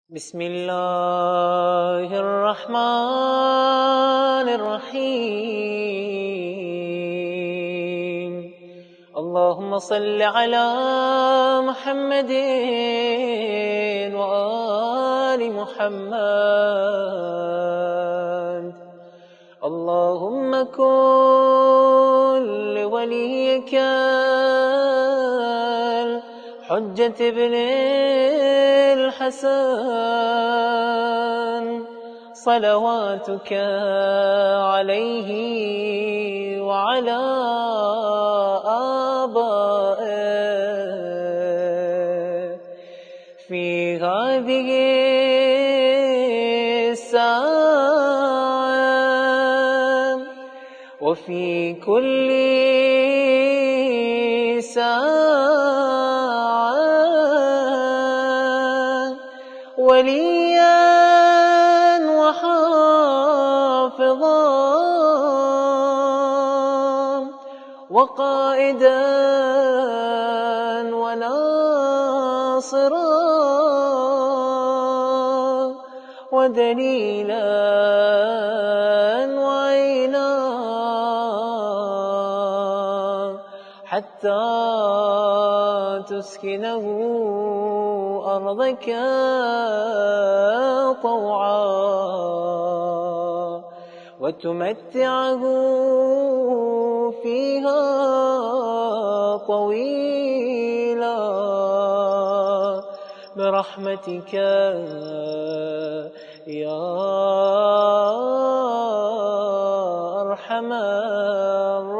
بسم الله الرحمن الرحيم. اللهم صل على محمد وآل محمد. اللهم كن لوليك الحجة ابن الحسن صلواتك عليه وعلى آبائه في هذه الساعة وفي كل ساعة وليا وحافظا وقائدا وناصرا ودليلا وعينا حتى تسكنه أرضك طوعا وتمتعه فيها طويلا برحمتك يا أرحم الراحمين.